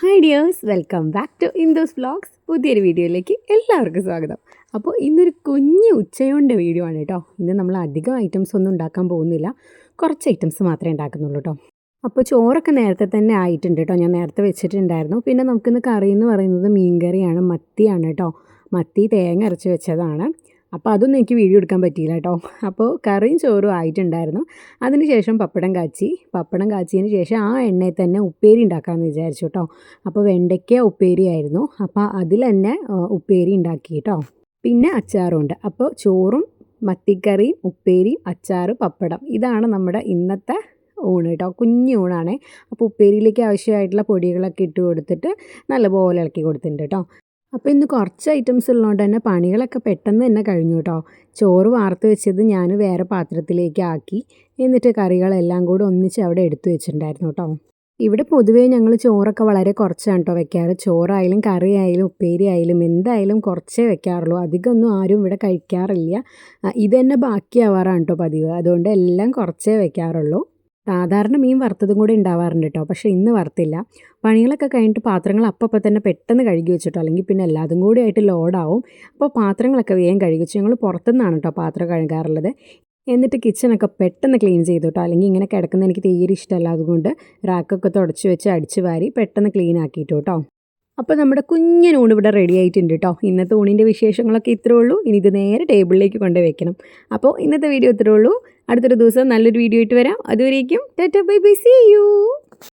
Hi dears, welcome back to ഇന്ദോസ് vlogs. പുതിയൊരു വീഡിയോയിലേക്ക് എല്ലാവർക്കും സ്വാഗതം. അപ്പോൾ ഇന്നൊരു കുഞ്ഞ് ഉച്ചയോൻ്റെ വീഡിയോ ആണ് കേട്ടോ. ഇന്ന് നമ്മൾ അധികം ഐറ്റംസ് ഒന്നും ഉണ്ടാക്കാൻ പോകുന്നില്ല, കുറച്ച് ഐറ്റംസ് മാത്രമേ ഉണ്ടാക്കുന്നുള്ളൂ കേട്ടോ. അപ്പോൾ ചോറൊക്കെ നേരത്തെ തന്നെ ആയിട്ടുണ്ട് കേട്ടോ, ഞാൻ നേരത്തെ വെച്ചിട്ടുണ്ടായിരുന്നു. പിന്നെ നമുക്കിന്ന് കറി എന്ന് പറയുന്നത് മീൻകറിയാണ്, മത്തിയാണ് കേട്ടോ. മത്തി തേങ്ങ അരച്ച് വെച്ചതാണ്. അപ്പോൾ അതൊന്നും എനിക്ക് വീഡിയോ എടുക്കാൻ പറ്റിയില്ല കേട്ടോ. അപ്പോൾ കറിയും ചോറും ആയിട്ടുണ്ടായിരുന്നു. അതിന് ശേഷം പപ്പടം കാച്ചിയതിന് ശേഷം ആ എണ്ണയിൽ തന്നെ ഉപ്പേരി ഉണ്ടാക്കാമെന്ന് വിചാരിച്ചു കേട്ടോ. അപ്പോൾ വെണ്ടയ്ക്ക ഉപ്പേരി ആയിരുന്നു. അപ്പോൾ അതിൽ തന്നെ ഉപ്പേരി ഉണ്ടാക്കി കേട്ടോ. പിന്നെ അച്ചാറുണ്ട്. അപ്പോൾ ചോറും മത്തിക്കറിയും ഉപ്പേരിയും അച്ചാറ് പപ്പടം, ഇതാണ് നമ്മുടെ ഇന്നത്തെ ഊണ് കേട്ടോ. കുഞ്ഞ് ഊണാണേ. അപ്പോൾ ഉപ്പേരിയിലേക്ക് ആവശ്യമായിട്ടുള്ള പൊടികളൊക്കെ ഇട്ട് കൊടുത്തിട്ട് നല്ലപോലെ ഇളക്കി കൊടുത്തിട്ടുണ്ട് കേട്ടോ. അപ്പോൾ ഇന്ന് കുറച്ച് ഐറ്റംസ് ഉള്ളതുകൊണ്ട് തന്നെ പണികളൊക്കെ പെട്ടെന്ന് തന്നെ കഴിഞ്ഞു കേട്ടോ. ചോറ് വാർത്ത് വെച്ചത് ഞാൻ വേറെ പാത്രത്തിലേക്ക് ആക്കി, എന്നിട്ട് കറികളെല്ലാം കൂടെ ഒന്നിച്ച് അവിടെ എടുത്തു വെച്ചിട്ടുണ്ടായിരുന്നു കേട്ടോ. ഇവിടെ പൊതുവേ ഞങ്ങൾ ചോറൊക്കെ വളരെ കുറച്ചാണ് കേട്ടോ വെക്കാറ്. ചോറായാലും കറിയായാലും ഉപ്പേരി ആയാലും എന്തായാലും കുറച്ചേ വെക്കാറുള്ളൂ. അധികമൊന്നും ആരും ഇവിടെ കഴിക്കാറില്ല. ഇത് തന്നെ ബാക്കിയാവാറാണ് കേട്ടോ പതിവ്. അതുകൊണ്ട് എല്ലാം കുറച്ചേ വെക്കാറുള്ളൂ. സാധാരണ മീൻ വറുത്തതും കൂടെ ഉണ്ടാവാറുണ്ട് കേട്ടോ, പക്ഷേ ഇന്ന് വറുത്തില്ല. പണികളൊക്കെ കഴിഞ്ഞിട്ട് പാത്രങ്ങൾ അപ്പം തന്നെ പെട്ടെന്ന് കഴുകി വെച്ചിട്ടോ, അല്ലെങ്കിൽ പിന്നെ എല്ലാതും കൂടി ആയിട്ട് ലോഡാവും. അപ്പോൾ പാത്രങ്ങളൊക്കെ വേഗം കഴുകി വെച്ചു. ഞങ്ങൾ പുറത്തുനിന്നാണ് കേട്ടോ പാത്രം കഴുകാറുള്ളത്. എന്നിട്ട് കിച്ചണൊക്കെ പെട്ടെന്ന് ക്ലീൻ ചെയ്തു കേട്ടോ. അല്ലെങ്കിൽ ഇങ്ങനെ കിടക്കുന്ന എനിക്ക് തീരെ ഇഷ്ടമല്ല. അതുകൊണ്ട് റാക്കൊക്കെ തുടച്ച് വെച്ച് അടിച്ച് വാരി പെട്ടെന്ന് ക്ലീൻ ആക്കിയിട്ടു കേട്ടോ. അപ്പോൾ നമ്മുടെ കുഞ്ഞൻ ഊണ് ഇവിടെ റെഡി ആയിട്ടുണ്ട് കേട്ടോ. ഇന്നത്തെ ഊണിൻ്റെ വിശേഷങ്ങളൊക്കെ ഇത്രേ ഉള്ളൂ. ഇനി ഇത് നേരെ ടേബിളിലേക്ക് കൊണ്ടുപോയി വെക്കണം. അപ്പോൾ ഇന്നത്തെ വീഡിയോ ഇത്രേ ഉള്ളൂ. അടുത്തൊരു ദിവസം നല്ലൊരു വീഡിയോ ആയിട്ട് വരാം. അതുവരേക്കും tata bye bye, see U.